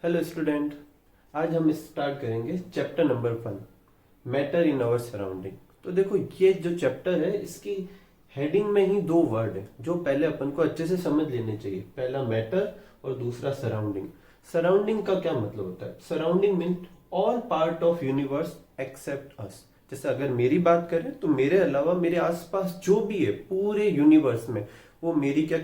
Hello student. आज हम start करेंगे chapter number 1, matter in our surrounding. तो देखो, ये जो चैप्टर है इसकी हेडिंग में ही दो वर्ड है जो पहले अपन को अच्छे से समझ लेने चाहिए। पहला मैटर और दूसरा सराउंडिंग। सराउंडिंग का क्या मतलब होता है? Surrounding mean all part of universe except us. जैसे अगर मेरी बात करें तो मेरे अलावा मेरे आसपास जो भी है पूरे यूनिवर्स में, वो मेरी क्या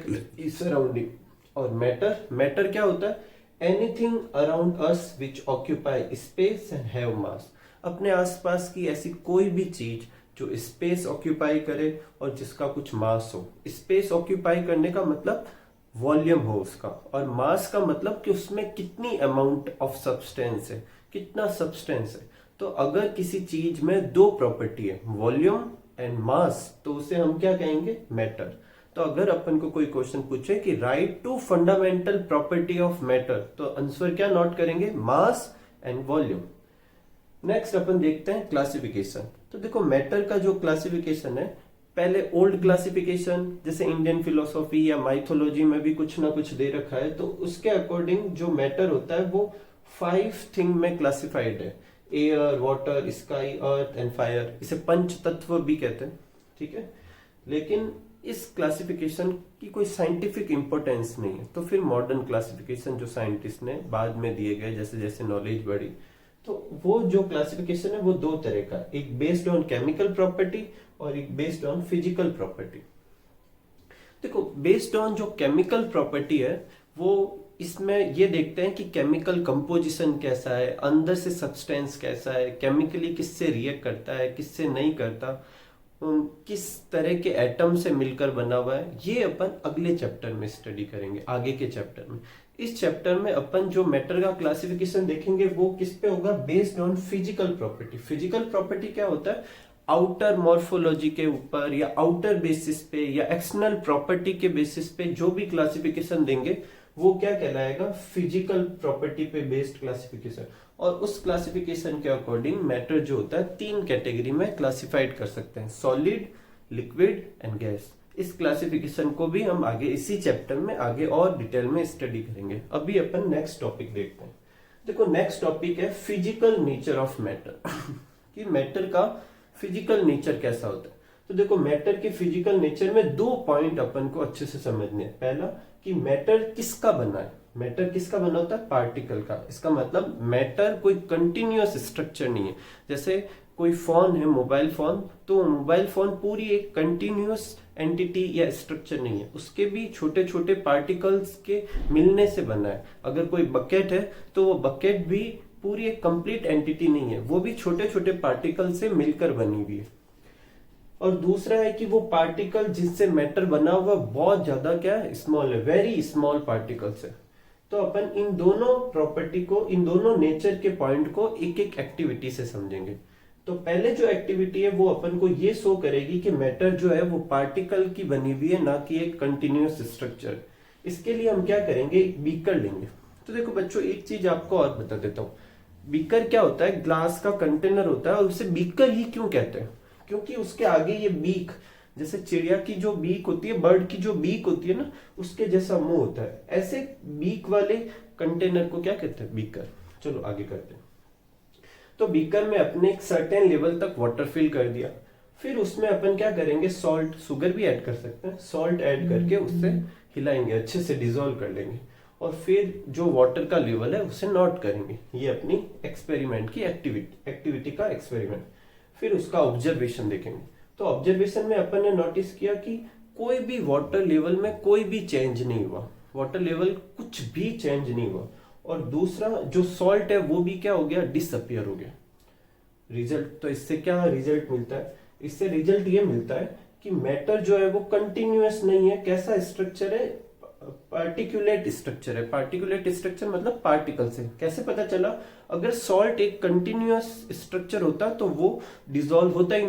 सराउंडिंग। और मैटर, मैटर क्या होता है? Anything around us which occupy space and have मास। अपने आसपास की ऐसी कोई भी चीज जो स्पेस ऑक्यूपाई करे और जिसका कुछ मास हो। स्पेस ऑक्यूपाई करने का मतलब वॉल्यूम हो उसका, और मास का मतलब कि उसमें कितनी अमाउंट ऑफ सब्सटेंस है, कितना सब्सटेंस है। तो अगर किसी चीज में दो प्रॉपर्टी है, वॉल्यूम एंड मास, तो उसे हम क्या कहेंगे? मैटर। तो अगर अपन को कोई क्वेश्चन पूछे कि write two fundamental property of matter, तो आंसर क्या नोट करेंगे? Mass and volume. नेक्स्ट अपन देखते हैं क्लासिफिकेशन। तो देखो, मैटर का जो क्लासिफिकेशन है, पहले ओल्ड क्लासिफिकेशन जैसे इंडियन फिलोसॉफी या माइथोलॉजी में भी कुछ ना कुछ दे रखा है, तो उसके अकॉर्डिंग जो मैटर होता है वो 5 थिंग में क्लासिफाइड है। Air, water, sky, earth and fire. इसे पंच तत्व भी कहते हैं, ठीक है। लेकिन इस क्लासिफिकेशन की कोई साइंटिफिक इंपॉर्टेंस नहीं है। तो फिर मॉडर्न क्लासिफिकेशन जो साइंटिस्ट ने बाद में दिए गए, जैसे जैसे नॉलेज बढ़ी, तो वो जो क्लासिफिकेशन है वो दो तरह का, एक बेस्ड ऑन केमिकल प्रॉपर्टी और एक बेस्ड ऑन फिजिकल प्रॉपर्टी। देखो, बेस्ड ऑन जो केमिकल प्रॉपर्टी है वो इसमें ये देखते हैं कि केमिकल कंपोजिशन कैसा है, अंदर से सब्सटेंस कैसा है, केमिकली किससे रिएक्ट करता है, किससे नहीं करता, किस तरह के एटम से मिलकर बना हुआ है। ये अपन अगले चैप्टर में स्टडी करेंगे, आगे के चैप्टर में। इस चैप्टर में अपन जो मैटर का क्लासिफिकेशन देखेंगे वो किस पे होगा? Based on physical property. Physical property क्या होता है? आउटर मॉर्फोलॉजी के ऊपर या आउटर बेसिस पे या एक्सटर्नल प्रॉपर्टी के बेसिस पे जो भी क्लासिफिकेशन देंगे वो क्या कहलाएगा? फिजिकल प्रॉपर्टी पे बेस्ड क्लासिफिकेशन। और उस क्लासिफिकेशन के अकॉर्डिंग मैटर जो होता है 3 कैटेगरी में क्लासिफाइड कर सकते हैं, सॉलिड, लिक्विड एंड गैस। इस क्लासिफिकेशन को भी हम आगे इसी चैप्टर में आगे और डिटेल में स्टडी करेंगे। अभी अपन नेक्स्ट टॉपिक देखते हैं। देखो, नेक्स्ट टॉपिक है फिजिकल नेचर ऑफ मैटर कि मैटर का फिजिकल नेचर कैसा होता है। तो देखो, मैटर के फिजिकल नेचर में 2 पॉइंट अपन को अच्छे से समझने हैं। पहला कि मैटर किसका बना है। मैटर किसका बना होता है? पार्टिकल का। इसका मतलब मैटर कोई कंटिन्यूअस स्ट्रक्चर नहीं है। जैसे कोई फोन है, मोबाइल फोन, तो मोबाइल फोन पूरी एक कंटिन्यूअस एंटिटी या स्ट्रक्चर नहीं है, उसके भी छोटे छोटे पार्टिकल्स के मिलने से बना है। अगर कोई बकेट है तो वो बकेट भी पूरी एक कंप्लीट एंटिटी नहीं है, वो भी छोटे छोटे पार्टिकल से मिलकर बनी हुई है। और दूसरा है कि वो पार्टिकल जिससे मैटर बना हुआ बहुत ज्यादा क्या है? स्मॉल है, वेरी स्मॉल पार्टिकल्स है। तो अपन इन दोनों प्रॉपर्टी को, इन दोनों नेचर के पॉइंट को एक एक एक्टिविटी से समझेंगे। तो पहले जो एक्टिविटी है वो अपन को ये शो करेगी कि मैटर जो है वो पार्टिकल की बनी हुई है, ना कि एक कंटिन्यूअस स्ट्रक्चर। इसके लिए हम क्या करेंगे? एक बीकर लेंगे। तो देखो बच्चों, एक चीज आपको और बता देता हूँ। बीकर क्या होता है? ग्लास का कंटेनर होता है, और उसे बीकर ही क्यों कहते हैं? क्योंकि उसके आगे ये बीक, जैसे चिड़िया की जो बीक होती है, बर्ड की जो बीक होती है ना, उसके जैसा मुंह होता है। ऐसे बीक वाले कंटेनर को क्या कहते हैं? बीकर। चलो आगे करते हैं। तो बीकर में अपने एक सर्टेन लेवल तक वाटर फिल कर दिया। फिर उसमें अपन क्या करेंगे? सॉल्ट, शुगर भी ऐड कर सकते हैं। सॉल्ट ऐड करके उससे हिलाएंगे, अच्छे से डिजोल्व कर लेंगे, और फिर जो वाटर का लेवल है उसे नोट करेंगे। ये अपनी एक्सपेरिमेंट की एक्टिविटी का एक्सपेरिमेंट। फिर उसका ऑब्जर्वेशन देखेंगे। तो ऑब्जर्वेशन में अपन ने नोटिस किया कि कोई भी वाटर लेवल में कोई भी चेंज नहीं हुआ, वाटर लेवल कुछ भी चेंज नहीं हुआ। और दूसरा जो सॉल्ट है वो भी क्या हो गया? डिसअपियर हो गया। रिजल्ट, तो इससे क्या रिजल्ट मिलता है? इससे रिजल्ट ये मिलता है कि मैटर जो है वो कंटिन्यूअस नहीं है। कैसा स्ट्रक्चर है? पार्टिकुलेट स्ट्रक्चर है। पार्टिकुलेट स्ट्रक्चर मतलब पार्टिकल से। कैसे पता चला? अगर सॉल्ट एक कंटिन्यूअस स्ट्रक्चर होता तो वो डिसॉल्व होता ही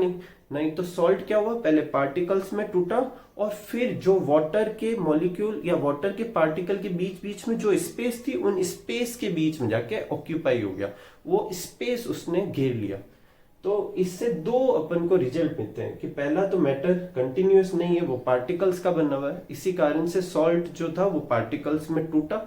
नहीं तो सॉल्ट क्या हुआ? पहले पार्टिकल्स में टूटा, और फिर जो वाटर के मॉलिक्यूल या वाटर के पार्टिकल के बीच बीच में जो स्पेस थी, उन स्पेस के बीच में जाके ऑक्यूपाई हो गया, वो स्पेस उसने घेर लिया। तो इससे 2 अपन को रिजल्ट मिलते हैं कि पहला तो मैटर कंटिन्यूअस नहीं है, वो पार्टिकल्स का बना हुआ है। इसी कारण से सॉल्ट जो था वो पार्टिकल्स में टूटा,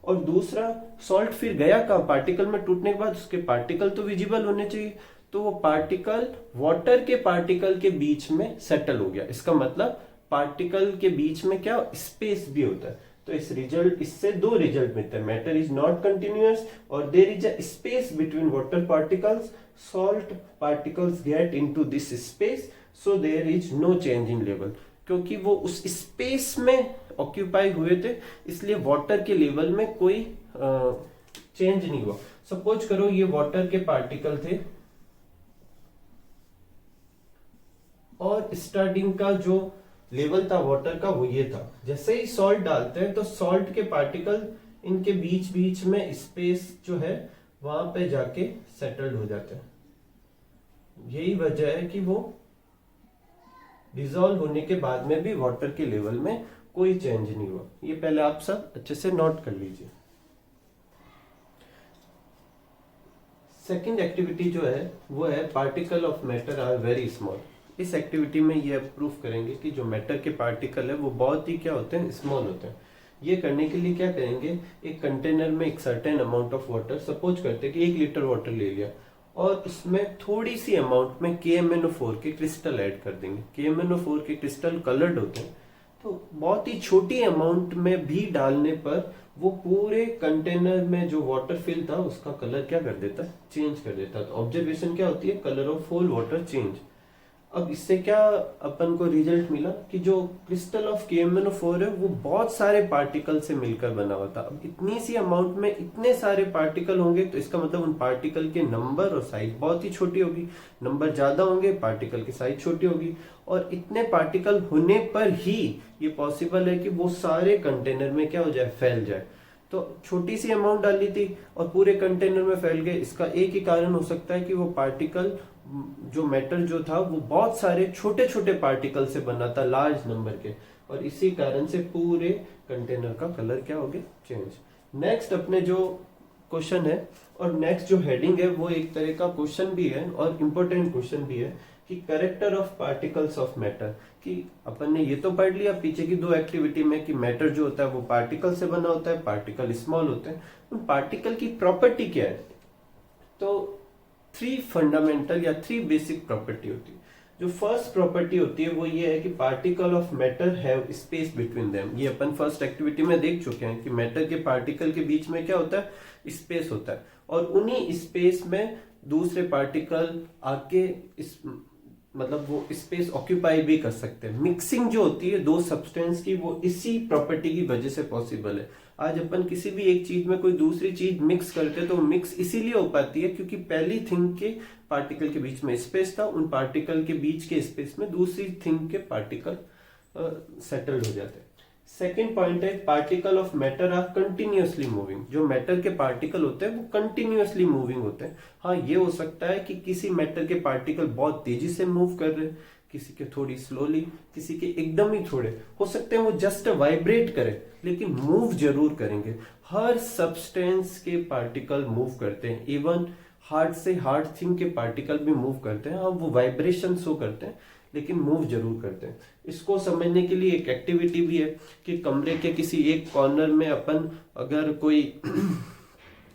और दूसरा सॉल्ट फिर गया कहाँ, पार्टिकल में टूटने के बाद उसके पार्टिकल तो विजिबल होने चाहिए, तो वो पार्टिकल वाटर के पार्टिकल के बीच में सेटल हो गया। इसका मतलब पार्टिकल के बीच में क्या स्पेस भी होता है। तो इससे दो रिजल्ट मिलते हैं, मैटर इज नॉट कंटिन्यूअस और there is a space between water particles, salt particles get into this space, so there is no change in level. क्योंकि वो उस स्पेस में ऑक्यूपाई हुए थे, इसलिए वाटर के लेवल में कोई चेंज नहीं हुआ। सपोज करो ये वाटर के पार्टिकल थे और स्टार्टिंग का जो लेवल था वाटर का वो ये था, जैसे ही सॉल्ट डालते हैं तो सॉल्ट के पार्टिकल इनके बीच बीच में स्पेस जो है वहां पे जाके सेटल्ड हो जाते हैं। यही वजह है कि वो डिसॉल्व होने के बाद में भी वाटर के लेवल में कोई चेंज नहीं हुआ। ये पहले आप सब अच्छे से नोट कर लीजिए। सेकेंड एक्टिविटी जो है वो है particle of matter are very small. इस एक्टिविटी में ये प्रूफ करेंगे कि जो मैटर के पार्टिकल है वो बहुत ही क्या होते हैं, स्मॉल होते हैं। ये करने के लिए क्या करेंगे, एक कंटेनर में एक certain amount of water, suppose करते हैं कि 1 लीटर वाटर ले लिया और उसमें थोड़ी सी अमाउंट में KMnO4 के क्रिस्टल ऐड कर देंगे। KMnO4 के क्रिस्टल कलर्ड होते हैं, तो बहुत ही छोटी अमाउंट में भी डालने पर वो पूरे कंटेनर में जो वाटर फिल था उसका कलर क्या कर देता है, चेंज कर देता है। तो ऑब्जर्वेशन क्या होती है, colour of whole water change. अब इससे क्या अपन को रिजल्ट मिला कि जो क्रिस्टल ऑफ KMnO4 है वो बहुत सारे पार्टिकल से मिलकर बना हुआ था। अब इतनी सी अमाउंट में इतने सारे पार्टिकल होंगे तो इसका मतलब उन पार्टिकल के नंबर और साइज बहुत ही छोटी होगी। नंबर ज्यादा होंगे, पार्टिकल की साइज छोटी होगी, और इतने पार्टिकल होने पर ही ये पॉसिबल है कि वो सारे कंटेनर में क्या हो जाए, फैल जाए। तो छोटी सी अमाउंट डाली थी और पूरे कंटेनर में फैल गए। इसका एक ही कारण हो सकता है कि वो पार्टिकल जो मैटर जो था वो बहुत सारे छोटे छोटे पार्टिकल से बना था, लार्ज नंबर के, और इसी कारण से पूरे कंटेनर का कलर क्या हो गया, चेंज। नेक्स्ट अपने जो क्वेश्चन है और नेक्स्ट जो हेडिंग है वो एक तरह का क्वेश्चन भी है और इम्पोर्टेंट क्वेश्चन भी है कि character of particles of matter. कि अपन ने ये तो पढ़ लिया पीछे की दो एक्टिविटी में कि मैटर जो होता है वो पार्टिकल से बना होता है, पार्टिकल स्मॉल होते हैं। उन पार्टिकल की प्रॉपर्टी क्या है, तो 3 फंडामेंटल या 3 बेसिक प्रॉपर्टी होती है। जो फर्स्ट प्रॉपर्टी होती है वो ये है कि particle of matter have space between them. ये अपन फर्स्ट एक्टिविटी में देख चुके हैं कि मैटर के पार्टिकल के बीच में क्या होता है, स्पेस होता है, और उन्हीं स्पेस में दूसरे पार्टिकल आके इस मतलब वो स्पेस ऑक्यूपाई भी कर सकते हैं। मिक्सिंग जो होती है दो सब्सटेंस की वो इसी प्रॉपर्टी की वजह से पॉसिबल है। आज अपन किसी भी एक चीज में कोई दूसरी चीज मिक्स करते हैं तो मिक्स इसीलिए हो पाती है क्योंकि पहली थिंग के पार्टिकल के बीच में स्पेस था, उन पार्टिकल के बीच के स्पेस में दूसरी थिंग के पार्टिकल सेटल्ड हो जाते हैं। सेकेंड पॉइंट है particle of matter are continuously moving. जो मैटर के पार्टिकल होते हैं वो कंटिन्यूअसली मूविंग होते हैं। हाँ, ये हो सकता है कि किसी मैटर के पार्टिकल बहुत तेजी से मूव कर रहे हैं, किसी के थोड़ी स्लोली, किसी के एकदम ही थोड़े, हो सकते हैं वो जस्ट वाइब्रेट करे लेकिन मूव जरूर करेंगे। हर सब्सटेंस के पार्टिकल मूव करते हैं, इवन हार्ड से हार्ड थिंग के पार्टिकल भी मूव करते हैं। हाँ, वो वाइब्रेशन शो करते हैं लेकिन मूव जरूर करते हैं। इसको समझने के लिए एक एक्टिविटी भी है कि कमरे के किसी एक कॉर्नर में अपन अगर कोई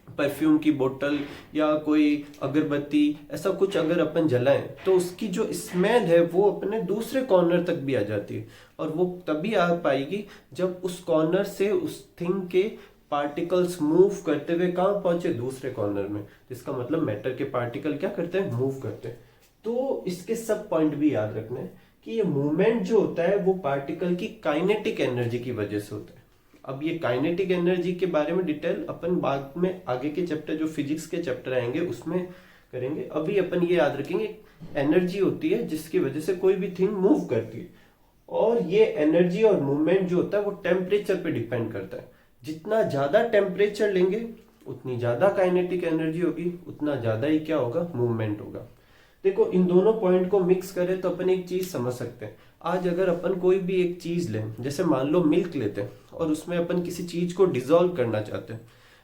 परफ्यूम की बोतल या कोई अगरबत्ती ऐसा कुछ अगर अपन जलाएं तो उसकी जो स्मेल है वो अपने दूसरे कॉर्नर तक भी आ जाती है, और वो तभी आ पाएगी जब उस कॉर्नर से उस थिंग के पार्टिकल्स मूव करते हुए कहाँ पहुंचे, दूसरे कॉर्नर में। जिसका मतलब मैटर के पार्टिकल क्या करते हैं, मूव करते हैं। तो इसके सब पॉइंट भी याद रखना है कि ये मूवमेंट जो होता है वो पार्टिकल की काइनेटिक एनर्जी की वजह से होता है। अब ये काइनेटिक एनर्जी के बारे में डिटेल अपन बाद में आगे के चैप्टर जो फिजिक्स के चैप्टर आएंगे उसमें करेंगे। अभी अपन ये याद रखेंगे एनर्जी होती है जिसकी वजह से कोई भी थिंग मूव करती है, और ये एनर्जी और मूवमेंट जो होता है वो टेम्परेचर पे डिपेंड करता है। जितना ज्यादा टेम्परेचर लेंगे उतनी ज्यादा काइनेटिक एनर्जी होगी, उतना ज्यादा ही क्या होगा, मूवमेंट होगा। देखो, इन दोनों पॉइंट को मिक्स करें तो अपन एक चीज समझ सकते हैं। आज अगर अपन कोई भी एक चीज लें, जैसे मान लो मिल्क लेते हैं और उसमें अपन किसी चीज को डिसॉल्व करना चाहते हैं,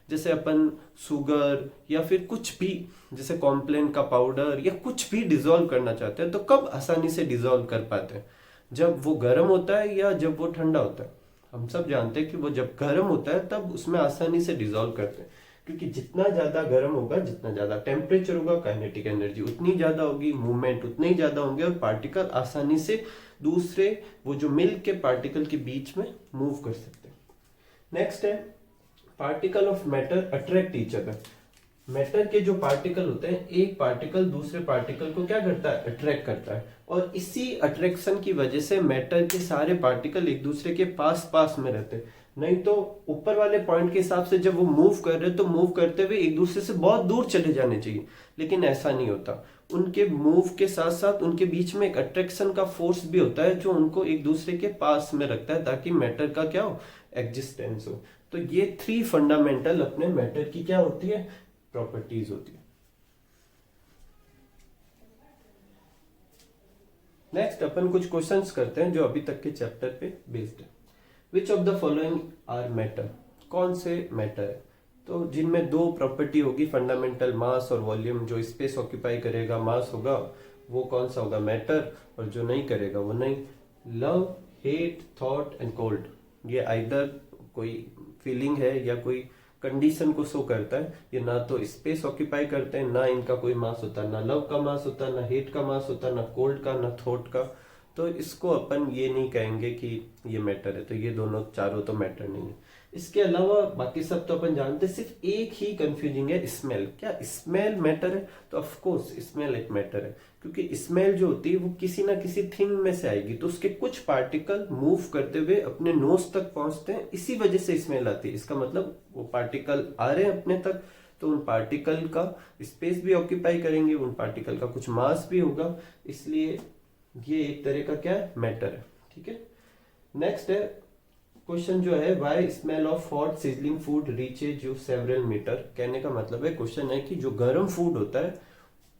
जैसे अपन शुगर या फिर कुछ भी जैसे कॉम्प्लेन का पाउडर या कुछ भी डिसॉल्व करना चाहते हैं, तो कब आसानी से डिसॉल्व कर पाते हैं, जब वो गर्म होता है या जब वो ठंडा होता है। हम सब जानते हैं कि वो जब गर्म होता है तब उसमें आसानी से डिजोल्व करते हैं, क्योंकि जितना ज्यादा गर्म होगा, जितना ज्यादा टेम्परेचर होगा, काइनेटिक एनर्जी उतनी ज्यादा होगी, मूवमेंट उतने ही ज्यादा होंगे और पार्टिकल आसानी से दूसरे वो जो मिल्क के पार्टिकल के बीच में मूव कर सकते हैं। नेक्स्ट है particle of matter attract each other. Matter के जो पार्टिकल होते हैं, एक पार्टिकल दूसरे पार्टिकल को क्या करता है, अट्रैक्ट करता है, और इसी अट्रैक्शन की वजह से मैटर के सारे पार्टिकल एक दूसरे के पास पास में रहते हैं। नहीं तो ऊपर वाले पॉइंट के हिसाब से जब वो मूव कर रहे हैं तो मूव करते हुए एक दूसरे से बहुत दूर चले जाने चाहिए, लेकिन ऐसा नहीं होता। उनके मूव के साथ साथ उनके बीच में एक अट्रैक्शन का फोर्स भी होता है जो उनको एक दूसरे के पास में रखता है, ताकि मैटर का क्या हो, एग्जिस्टेंस हो। तो ये 3 फंडामेंटल अपने मैटर की क्या होती है, प्रॉपर्टीज होती है। नेक्स्ट अपन कुछ क्वेश्चंस करते हैं जो अभी तक के चैप्टर पे बेस्ड है। Which of the following are matter, कौन से मैटर है, तो जिनमें 2 प्रॉपर्टी होगी, फंडामेंटल मास और वॉल्यूम। जो स्पेस ऑक्यूपाई करेगा, मास होगा, वो कौन सा होगा, मैटर, और जो नहीं करेगा वो नहीं। Love, hate, thought and cold, ये आइदर कोई फीलिंग है या कोई कंडीशन को शो करता है। ये ना तो स्पेस ऑक्यूपाई करते हैं, ना इनका कोई मास होता, ना लव का मास होता, ना हेट का मास होता, ना कोल्ड का, ना थॉट का। तो इसको अपन ये नहीं कहेंगे कि ये मैटर है, तो ये दोनों चारों तो मैटर नहीं है। इसके अलावा बाकी सब तो अपन जानते हैं, सिर्फ एक ही कंफ्यूजिंग है, स्मेल। क्या स्मेल मैटर है, तो ऑफ कोर्स स्मेल एक मैटर है, क्योंकि स्मेल जो होती है वो किसी ना किसी थिंग में से आएगी, तो उसके कुछ पार्टिकल मूव करते हुए अपने नोज तक पहुंचते हैं, इसी वजह से स्मेल आती है। इसका मतलब वो पार्टिकल आ रहे हैं अपने तक, तो उन पार्टिकल का स्पेस भी ऑक्यूपाई करेंगे, उन पार्टिकल का कुछ मास भी होगा, इसलिए ये एक तरह का क्या है, मैटर है। ठीक है, नेक्स्ट है क्वेश्चन जो है, why smell of hot sizzling food reaches you several metre. कहने का मतलब है, क्वेश्चन है कि जो गर्म फूड होता है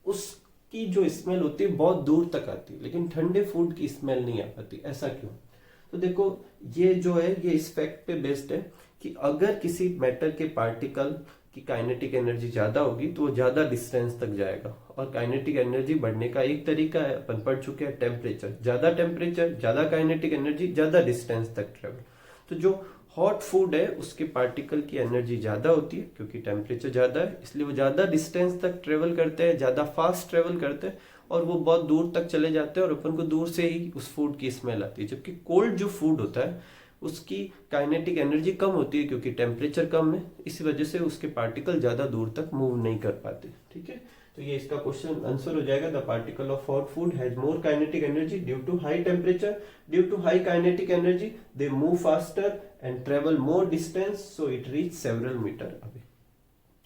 उसकी जो स्मेल होती है बहुत दूर तक आती है, लेकिन ठंडे फूड की स्मेल नहीं आ पाती, ऐसा क्यों। तो देखो ये जो है ये इस फैक्ट पे बेस्ड है कि अगर किसी मैटर के पार्टिकल की काइनेटिक एनर्जी ज्यादा होगी तो वो ज्यादा डिस्टेंस तक जाएगा, और काइनेटिक एनर्जी बढ़ने का एक तरीका है, अपन पढ़ चुके हैं, टेम्परेचर। टेम्परेचर ज्यादा काइनेटिक एनर्जी, ज्यादा डिस्टेंस तक ट्रेवल। तो जो हॉट फूड है उसके पार्टिकल की एनर्जी ज्यादा होती है, क्योंकि टेम्परेचर ज्यादा है, इसलिए वो ज्यादा डिस्टेंस तक ट्रेवल करते हैं, ज्यादा फास्ट ट्रेवल करते हैं, और वो बहुत दूर तक चले जाते हैं, और अपन को दूर से ही उस फूड की स्मेल आती है। जबकि कोल्ड जो फूड होता है उसकी काइनेटिक एनर्जी कम होती है, क्योंकि टेम्परेचर कम है, इसी वजह से उसके पार्टिकल ज्यादा दूर तक मूव नहीं कर पाते। ठीक है, तो ये इसका क्वेश्चन आंसर हो जाएगा। The particle of hot food has more kinetic energy due to high temperature, due to high kinetic energy they move faster and travel more distance, so it reach several metre. अभी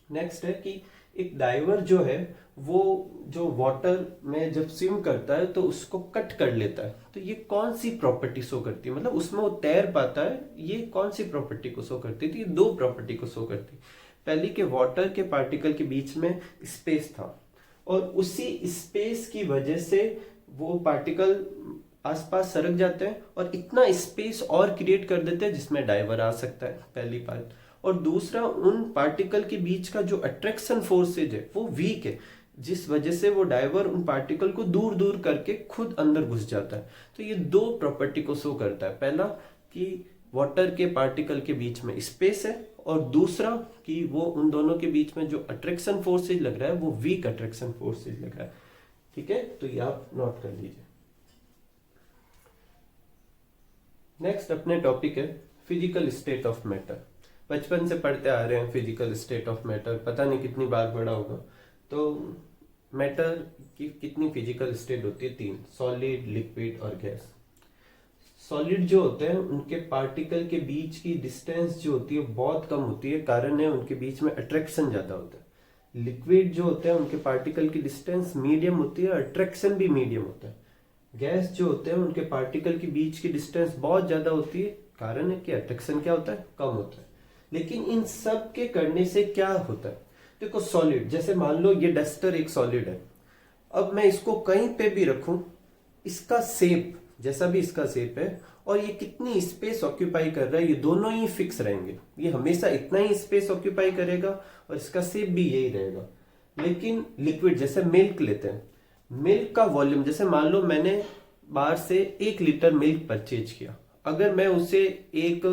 next है कि एक driver जो है वो जो water में जब स्विम करता है तो उसको कट कर लेता है, तो ये कौन सी प्रॉपर्टी शो करती है, मतलब उसमें वो तैर पाता है, ये कौन सी प्रॉपर्टी को शो करती है। तो ये 2 प्रॉपर्टी को शो करती है। पहली के वाटर के पार्टिकल के बीच में स्पेस था, और उसी स्पेस की वजह से वो पार्टिकल आसपास सरक जाते हैं और इतना स्पेस और क्रिएट कर देते हैं जिसमें डाइवर आ सकता है, पहली बात। और दूसरा, उन पार्टिकल के बीच का जो अट्रैक्शन फोर्सेज है वो वीक है, जिस वजह से वो डाइवर उन पार्टिकल को दूर दूर करके खुद अंदर घुस जाता है। तो ये 2 प्रॉपर्टी को शो करता है, पहला कि वाटर के पार्टिकल के बीच में स्पेस है, और दूसरा कि वो उन दोनों के बीच में जो अट्रैक्शन फोर्सेज लग रहा है वो वीक अट्रैक्शन फोर्सेज लग रहा है। ठीक है, तो ये आप नोट कर लीजिए। नेक्स्ट अपने टॉपिक है फिजिकल स्टेट ऑफ मैटर। बचपन से पढ़ते आ रहे हैं फिजिकल स्टेट ऑफ मैटर, पता नहीं कितनी बार पढ़ा होगा। तो मैटर की कितनी फिजिकल स्टेट होती है, 3, सॉलिड, लिक्विड और गैस। सॉलिड जो होते हैं उनके पार्टिकल के बीच की डिस्टेंस जो होती है बहुत कम होती है, कारण है उनके बीच में अट्रैक्शन ज्यादा होता है। लिक्विड जो होते हैं उनके पार्टिकल की डिस्टेंस मीडियम होती है, अट्रैक्शन भी मीडियम होता है। गैस जो होते हैं उनके पार्टिकल के बीच की डिस्टेंस बहुत ज्यादा होती है, कारण है कि अट्रैक्शन क्या होता है, कम होता है। लेकिन इन सब के करने से क्या होता है, देखो सॉलिड, जैसे मान लो ये डस्टर एक सॉलिड है, अब मैं इसको कहीं पे भी रखूं, इसका शेप जैसा भी इसका शेप है और ये कितनी स्पेस ऑक्यूपाई कर रहा है, ये दोनों ही फिक्स रहेंगे, ये हमेशा इतना ही स्पेस ऑक्यूपाई करेगा और इसका शेप भी यही रहेगा। लेकिन लिक्विड, जैसे मिल्क लेते हैं, मिल्क का वॉल्यूम, जैसे मान लो मैंने बाहर से 1 लीटर मिल्क परचेज किया, अगर मैं उसे एक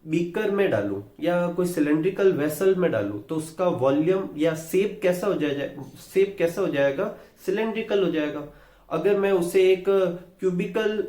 बीकर में डालूं या कोई सिलेंड्रिकल वेसल में डालूं तो उसका वॉल्यूम या शेप कैसा हो जाएगा, शेप कैसा हो जाएगा, सिलेंड्रिकल हो जाएगा। अगर मैं उसे एक क्यूबिकल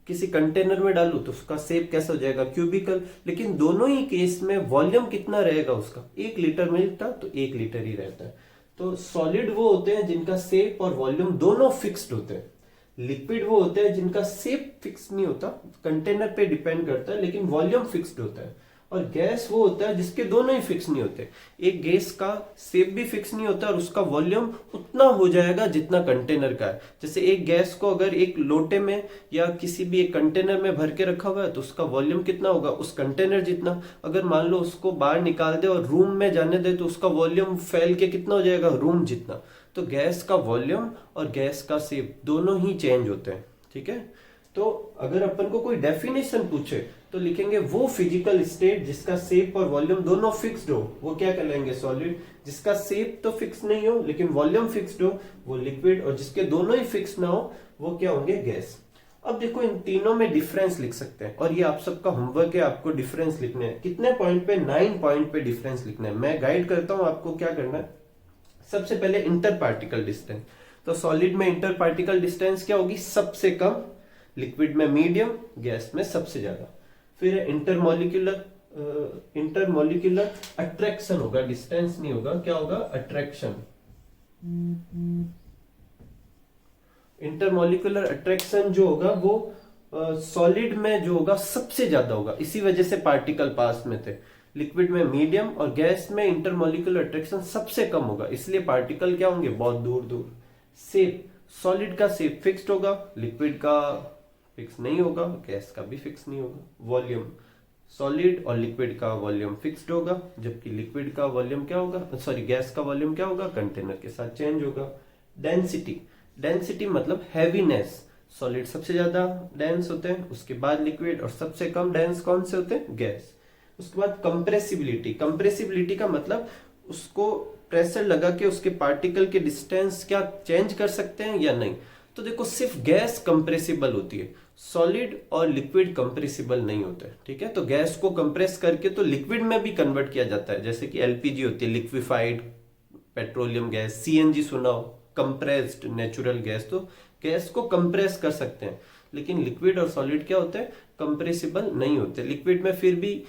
किसी कंटेनर में डालूं तो उसका शेप कैसा हो जाएगा, क्यूबिकल। लेकिन दोनों ही केस में वॉल्यूम कितना रहेगा उसका, 1 लीटर मिल्क था तो 1 लीटर ही रहता है। तो सॉलिड वो होते हैं जिनका शेप और वॉल्यूम दोनों फिक्स्ड होते हैं। लिक्विड वो होते हैं जिनका शेप फिक्स नहीं होता, कंटेनर पे डिपेंड करता है, लेकिन वॉल्यूम फिक्स्ड होता है। और गैस वो होता है जिसके दोनों ही फिक्स नहीं होते, एक गैस का शेप भी फिक्स नहीं होता और उसका वॉल्यूम उतना हो जाएगा जितना कंटेनर का है। जैसे एक गैस को अगर एक लोटे में या किसी भी एक कंटेनर में भर के रखा हुआ है तो उसका वॉल्यूम कितना होगा, उस कंटेनर जितना। अगर मान लो उसको बाहर निकाल दे और रूम में जाने दे तो उसका वॉल्यूम फैल के कितना हो जाएगा, रूम जितना। तो गैस का वॉल्यूम और गैस का शेप दोनों ही चेंज होते हैं, ठीक है। तो अगर अपन को कोई डेफिनेशन पूछे तो लिखेंगे वो फिजिकल स्टेट जिसका शेप और वॉल्यूम दोनों फिक्स्ड हो वो क्या कहलाएंगे, सॉलिड। जिसका शेप तो फिक्स नहीं हो लेकिन वॉल्यूम फिक्स्ड हो वो लिक्विड, और जिसके दोनों ही फिक्स ना हो वो क्या होंगे, गैस। अब देखो इन तीनों में डिफरेंस लिख सकते हैं और ये आप सबका होमवर्क है, आपको डिफरेंस लिखने हैं। कितने पॉइंट पे, 9 पॉइंट पे डिफरेंस लिखना है। मैं गाइड करता हूं आपको क्या करना है। सबसे पहले इंटर पार्टिकल डिस्टेंस। तो सॉलिड में इंटर पार्टिकल डिस्टेंस क्या होगी, सबसे कम। लिक्विड में मीडियम, गैस में सबसे ज्यादा। फिर इंटरमोलिक्यूलर अट्रैक्शन होगा, डिस्टेंस नहीं होगा, क्या होगा, अट्रैक्शन। इंटरमोलिक्यूलर अट्रैक्शन जो होगा वो सॉलिड में जो होगा सबसे ज्यादा होगा, इसी वजह से पार्टिकल पास में थे। लिक्विड में मीडियम और गैस में इंटरमोलिक्यूलर अट्रैक्शन सबसे कम होगा, इसलिए पार्टिकल क्या होंगे, बहुत दूर दूर। शेप, सॉलिड का शेप फिक्स्ड होगा, लिक्विड का फिक्स नहीं होगा, गैस का भी फिक्स नहीं होगा। वॉल्यूम, सॉलिड और लिक्विड का वॉल्यूम फिक्स्ड होगा, जबकि लिक्विड का वॉल्यूम क्या होगा, सॉरी गैस का वॉल्यूम क्या होगा, कंटेनर के साथ चेंज होगा। डेंसिटी, डेंसिटी मतलब हैवीनेस। सॉलिड सबसे ज्यादा डेंस होते हैं, उसके बाद लिक्विड, और सबसे कम डेंस कौन से होते हैं, गैस। उसके बाद कंप्रेसिबिलिटी, कंप्रेसिबिलिटी का मतलब उसको प्रेशर लगा के उसके पार्टिकल के डिस्टेंस क्या चेंज कर सकते हैं या नहीं। तो देखो सिर्फ गैस कंप्रेसिबल होती है, सॉलिड और लिक्विड कंप्रेसिबल नहीं होते, ठीक है। तो गैस को कंप्रेस करके तो लिक्विड में भी कन्वर्ट किया जाता है, जैसे कि एलपीजी होती है, लिक्विफाइड पेट्रोलियम गैस, सीएनजी सुना हो, कंप्रेस्ड नेचुरल गैस। तो गैस को कंप्रेस कर सकते हैं, लेकिन लिक्विड और सॉलिड क्या होते हैं, कंप्रेसिबल नहीं होते। लिक्विड में फिर भी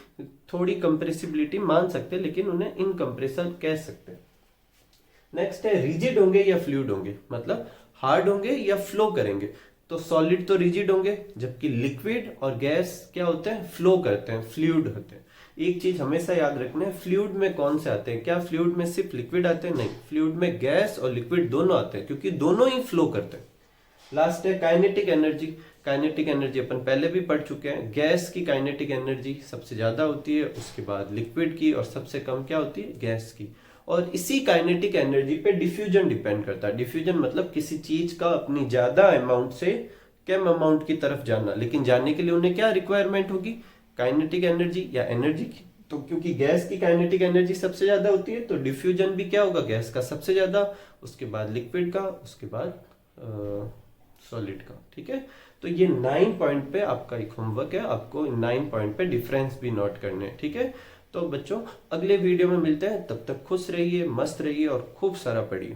थोड़ी कंप्रेसिबिलिटी मान सकते हैं, लेकिन उन्हें इनकंप्रेसिबल कह सकते हैं। नेक्स्ट है रिजिड होंगे या फ्लूइड होंगे, मतलब हार्ड होंगे या फ्लो करेंगे। तो सॉलिड तो रिजिड होंगे, जबकि लिक्विड और गैस क्या होते हैं, फ्लो करते हैं, फ्लूइड होते हैं। एक चीज हमेशा याद रखना है, फ्लूइड में कौन से आते हैं, क्या फ्लूइड में सिर्फ लिक्विड आते हैं, नहीं, फ्लूइड में गैस और लिक्विड दोनों आते हैं, क्योंकि दोनों ही फ्लो करते हैं। लास्ट है काइनेटिक एनर्जी। काइनेटिक एनर्जी अपन पहले भी पढ़ चुके हैं, गैस की काइनेटिक एनर्जी सबसे ज्यादा होती है, उसके बाद लिक्विड की, और सबसे कम क्या होती है, गैस की। और इसी काइनेटिक एनर्जी पे डिफ्यूजन डिपेंड करता है। डिफ्यूजन मतलब किसी चीज का अपनी ज्यादा अमाउंट से कम अमाउंट की तरफ जाना, लेकिन जाने के लिए उन्हें क्या रिक्वायरमेंट होगी, काइनेटिक एनर्जी या एनर्जी की। तो क्योंकि गैस की काइनेटिक एनर्जी सबसे ज्यादा होती है तो डिफ्यूजन भी क्या होगा, गैस का सबसे ज्यादा, उसके बाद लिक्विड का, उसके बाद सॉलिड का, ठीक है। तो ये 9 पॉइंट पे आपका एक होमवर्क है, आपको 9 पॉइंट पे डिफरेंस भी नोट करने हैं, ठीक है। तो बच्चों अगले वीडियो में मिलते हैं, तब तक खुश रहिए, मस्त रहिए और खूब सारा पढ़िए।